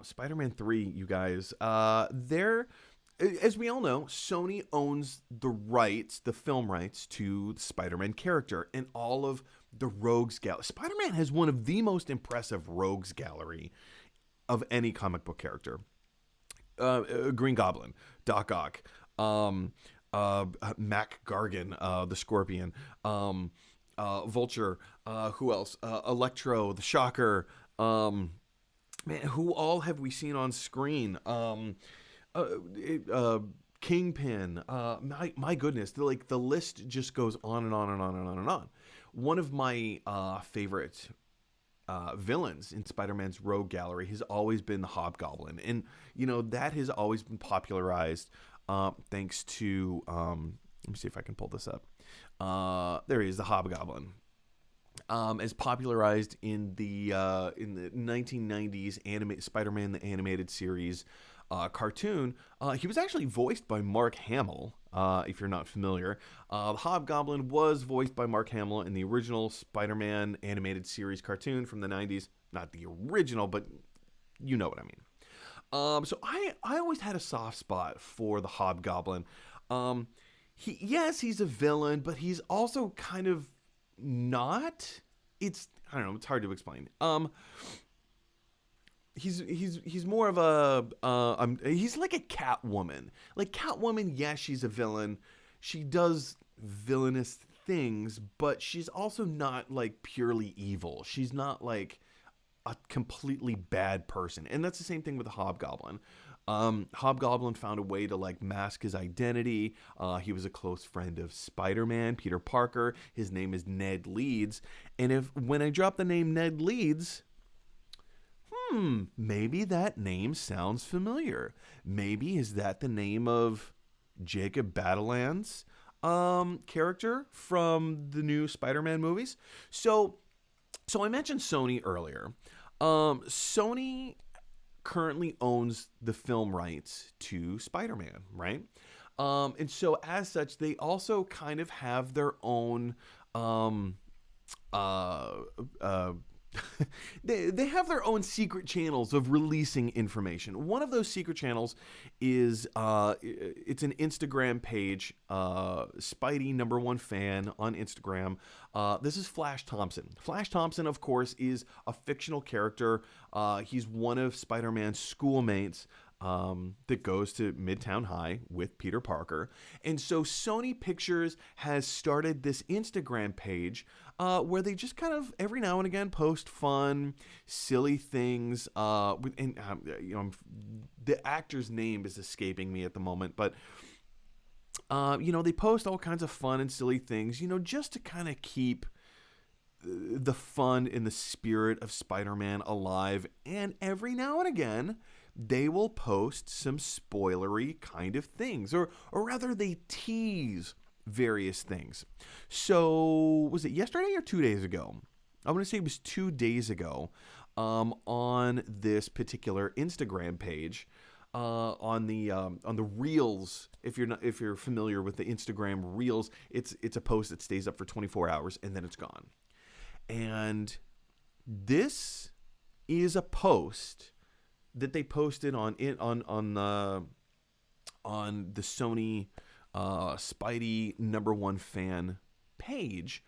Spider-Man 3, you guys. As we all know, Sony owns the rights, the film rights to the Spider-Man character and all of the rogues gallery. Spider-Man has one of the most impressive rogues gallery of any comic book character. Green Goblin, Doc Ock, Mac Gargan, the Scorpion, Vulture, who else? Electro, the Shocker. Man, who all have we seen on screen? Kingpin. My goodness, the list just goes on and on and on and on and on. One of my favorite villains in Spider-Man's rogue gallery has always been the Hobgoblin, and that has always been popularized thanks to. Let me see if I can pull this up. There he is, the Hobgoblin. As popularized in the 1990s Spider-Man the Animated Series cartoon. He was actually voiced by Mark Hamill, if you're not familiar. The Hobgoblin was voiced by Mark Hamill in the original Spider-Man Animated Series cartoon from the 90s. Not the original, but you know what I mean. So I always had a soft spot for the Hobgoblin. He's a villain, but he's also kind of not. I don't know, it's hard to explain. He's more of a he's like a Catwoman. Like Catwoman, yes, she's a villain. She does villainous things, but she's also not like purely evil. She's not like a completely bad person. And that's the same thing with the Hobgoblin. Hobgoblin found a way to like mask his identity. He was a close friend of Spider-Man, Peter Parker. His name is Ned Leeds. And when I drop the name Ned Leeds, maybe that name sounds familiar. Maybe is that the name of Jacob Batalon's character from the new Spider-Man movies? So I mentioned Sony earlier. Sony currently owns the film rights to Spider-Man, right? And so as such, they also kind of have their own they have their own secret channels of releasing information. One of those secret channels is it's an Instagram page, Spidey #1 fan on Instagram. This is Flash Thompson. Flash Thompson, of course, is a fictional character. He's one of Spider-Man's schoolmates that goes to Midtown High with Peter Parker. And so Sony Pictures has started this Instagram page where they just kind of every now and again post fun, silly things. The actor's name is escaping me at the moment, but they post all kinds of fun and silly things, just to kind of keep the fun and the spirit of Spider-Man alive. And every now and again, they will post some spoilery kind of things, or rather they tease various things. So was it yesterday or 2 days ago? I want to say it was 2 days ago, on this particular Instagram page, on the Reels. If you're familiar with the Instagram Reels, it's a post that stays up for 24 hours and then it's gone. And this is a post that they posted on the Sony Spidey #1 fan page.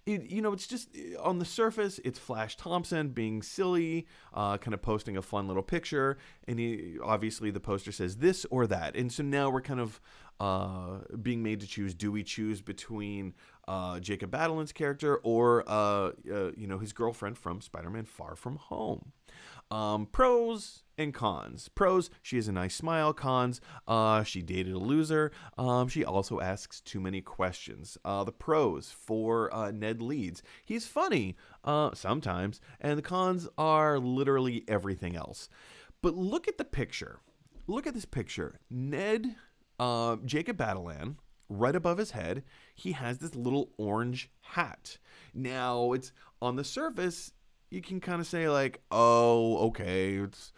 It's just on the surface, it's Flash Thompson being silly, kind of posting a fun little picture, and obviously the poster says this or that. And so now we're kind of being made to choose. Do we choose between Jacob Batalon's character or his girlfriend from Spider-Man Far From Home? Pros and cons. Pros, she has a nice smile. Cons, she dated a loser. She also asks too many questions. The pros for Ned Leeds. He's funny sometimes. And the cons are literally everything else. But look at the picture. Look at this picture. Ned, Jacob Batalon, right above his head, he has this little orange hat. Now, it's on the surface, you can kind of say like, oh, okay, it's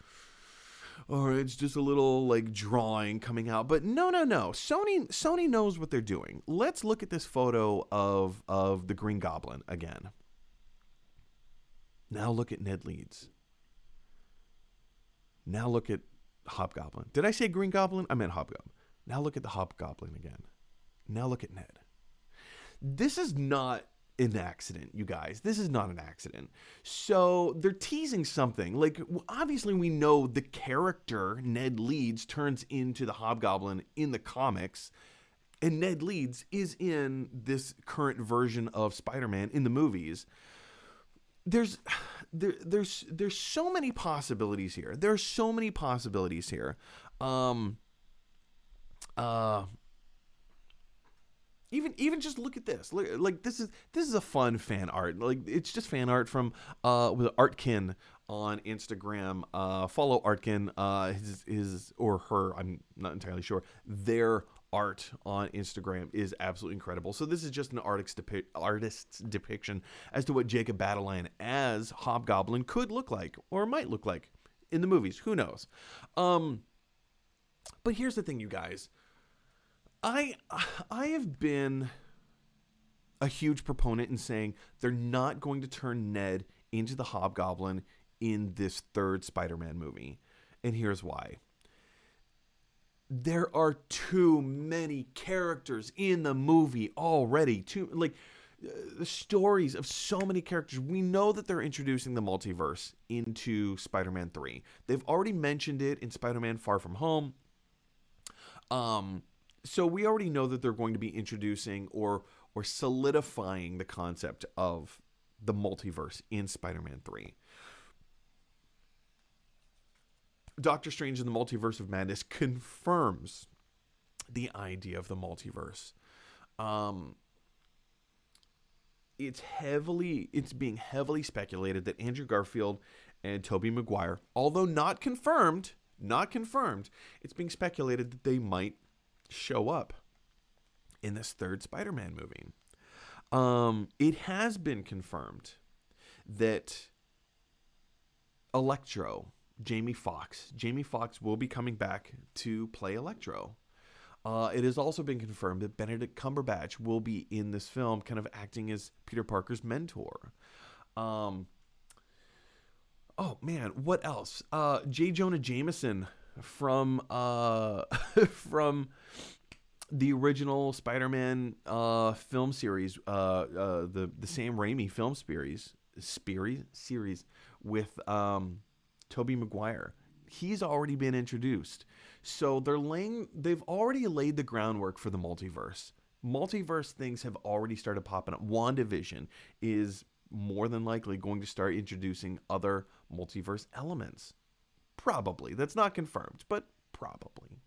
just a little like drawing coming out. But no. Sony knows what they're doing. Let's look at this photo of the Green Goblin again. Now look at Ned Leeds. Now look at Hobgoblin. Did I say Green Goblin? I meant Hobgoblin. Now look at the Hobgoblin again. Now look at Ned. This is not an accident, you guys. This is not an accident. So they're teasing something. Like, obviously we know the character Ned Leeds turns into the Hobgoblin in the comics, and Ned Leeds is in this current version of Spider-Man in the movies. There's so many possibilities here. There are so many possibilities here. Even just look at this. Like, this is a fun fan art. Like, it's just fan art from with Artkin on Instagram. Follow Artkin. His or her, I'm not entirely sure. Their art on Instagram is absolutely incredible. So this is just an artist's depiction as to what Jacob Batalon as Hobgoblin could look like, or might look like in the movies. Who knows? But here's the thing, you guys. I have been a huge proponent in saying they're not going to turn Ned into the Hobgoblin in this third Spider-Man movie. And here's why. There are too many characters in the movie already. The stories of so many characters. We know that they're introducing the multiverse into Spider-Man 3. They've already mentioned it in Spider-Man Far From Home. So we already know that they're going to be introducing or solidifying the concept of the multiverse in Spider-Man 3. Doctor Strange in the Multiverse of Madness confirms the idea of the multiverse. It's being heavily speculated that Andrew Garfield and Tobey Maguire, although not confirmed, it's being speculated that they might show up in this third Spider-Man movie. It has been confirmed that Electro, Jamie Foxx will be coming back to play Electro. It has also been confirmed that Benedict Cumberbatch will be in this film, kind of acting as Peter Parker's mentor. Oh man, what else? J. Jonah Jameson from the original Spider-Man film series, the Sam Raimi film series with Tobey Maguire. He's already been introduced. So they've already laid the groundwork for the multiverse. Multiverse things have already started popping up. WandaVision is more than likely going to start introducing other multiverse elements. Probably. That's not confirmed, but probably.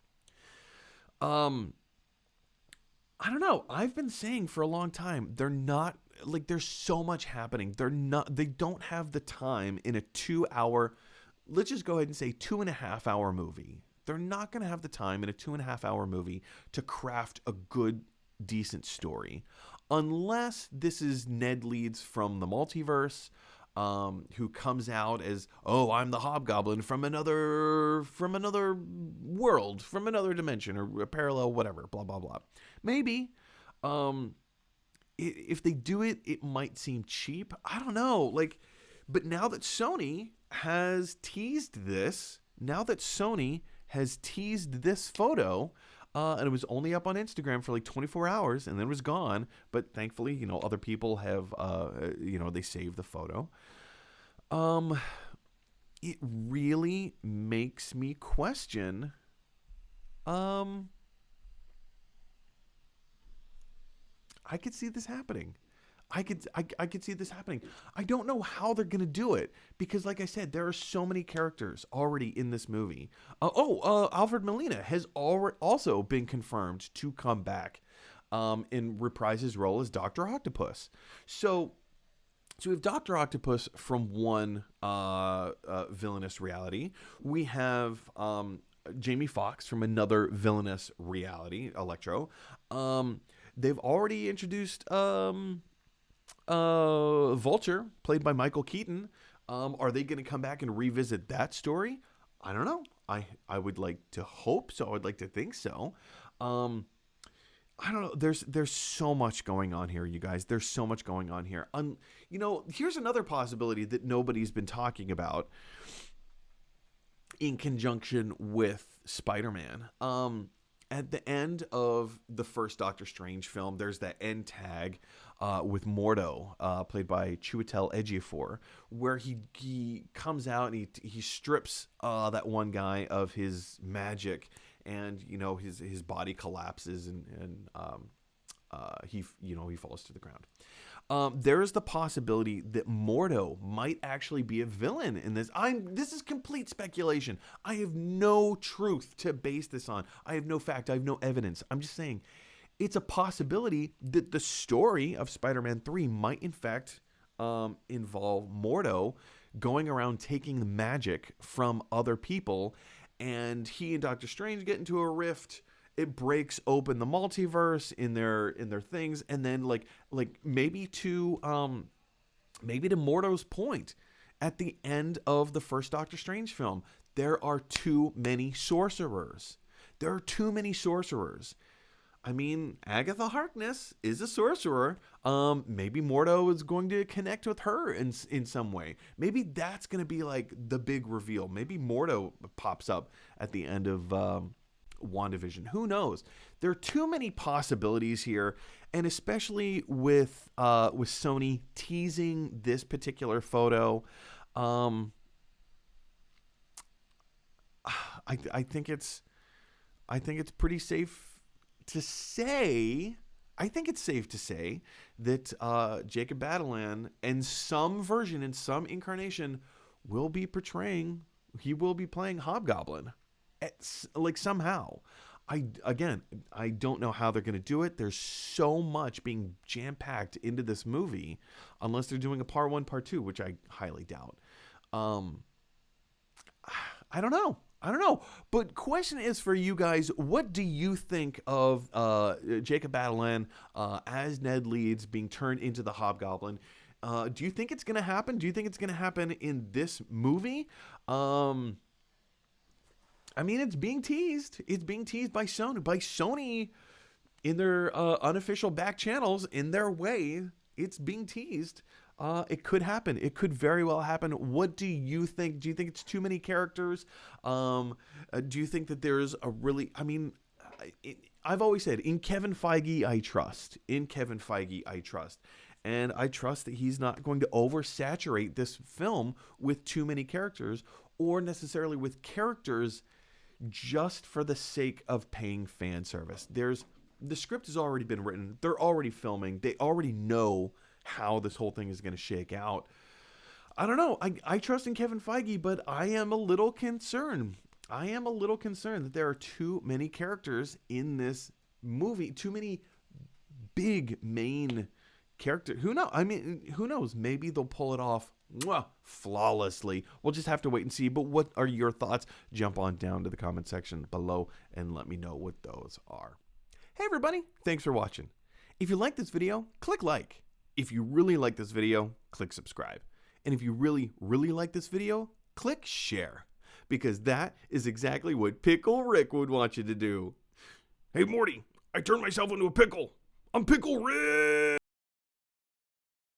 I don't know. I've been saying for a long time, they're not, like, there's so much happening. They don't have the time in a 2-hour, let's just go ahead and say 2.5-hour movie. They're not going to have the time in a 2.5-hour movie to craft a good, decent story. Unless this is Ned Leeds from the multiverse, who comes out as, oh, I'm the Hobgoblin from another world, from another dimension, or a parallel, whatever, blah, blah, blah. Maybe. If they do it, it might seem cheap. I don't know. Like, but now that Sony has teased this photo, and it was only up on Instagram for like 24 hours and then was gone. But thankfully, other people have, they saved the photo. It really makes me question, I could see this happening. I could see this happening. I don't know how they're going to do it because, like I said, there are so many characters already in this movie. Alfred Molina has also been confirmed to come back and reprise his role as Dr. Octopus. So we have Dr. Octopus from one villainous reality. We have Jamie Foxx from another villainous reality, Electro. They've already introduced Vulture, played by Michael Keaton. Are they going to come back and revisit that story? I don't know. I would like to hope so. I would like to think so. I don't know. There's so much going on here, you guys. There's so much going on here. Here's another possibility that nobody's been talking about. in conjunction with Spider-Man. At the end of the first Doctor Strange film, there's that end tag with Mordo, played by Chiwetel Ejiofor, where he comes out and he strips that one guy of his magic, and his body collapses and he falls to the ground. There is the possibility that Mordo might actually be a villain in this. This is complete speculation. I have no truth to base this on. I have no fact. I have no evidence. I'm just saying it's a possibility that the story of Spider-Man 3 might in fact involve Mordo going around taking the magic from other people, and he and Doctor Strange get into a rift. It breaks open the multiverse in their things, and then like maybe to Mordo's point at the end of the first Doctor Strange film, there are too many sorcerers. There are too many sorcerers. I mean, Agatha Harkness is a sorcerer. Maybe Mordo is going to connect with her in some way. Maybe that's going to be like the big reveal. Maybe Mordo pops up at the end of WandaVision. Who knows? There are too many possibilities here, and especially with Sony teasing this particular photo, I think it's pretty safe to say. I think it's safe to say that Jacob Batalon, in some version, in some incarnation, will be playing Hobgoblin. Somehow. I don't know how they're going to do it. There's so much being jam-packed into this movie, unless they're doing a part 1, part 2, which I highly doubt. I don't know. But question is for you guys, what do you think of Jacob Batalon as Ned Leeds being turned into the Hobgoblin? Do you think it's going to happen? Do you think it's going to happen in this movie? I mean, it's being teased. It's being teased by Sony. Sony, in their unofficial back channels, in their way, it's being teased. It could happen. It could very well happen. What do you think? Do you think it's too many characters? Do you think that there's a really... I mean, I've always said, in Kevin Feige, I trust. And I trust that he's not going to oversaturate this film with too many characters, or necessarily with characters just for the sake of paying fan service. The script has already been written. They're already filming. They already know how this whole thing is going to shake out. I don't know. I trust in Kevin Feige, but I am a little concerned. That there are too many characters in this movie. Too many big main characters. Who knows? Maybe they'll pull it off flawlessly. We'll just have to wait and see. But what are your thoughts? Jump on down to the comment section below and let me know what those are. Hey everybody, thanks for watching. If you like this video, click like. If you really like this video, click subscribe. And if you really, really like this video, click share. Because that is exactly what Pickle Rick would want you to do. Hey Morty, I turned myself into a pickle. I'm Pickle Rick!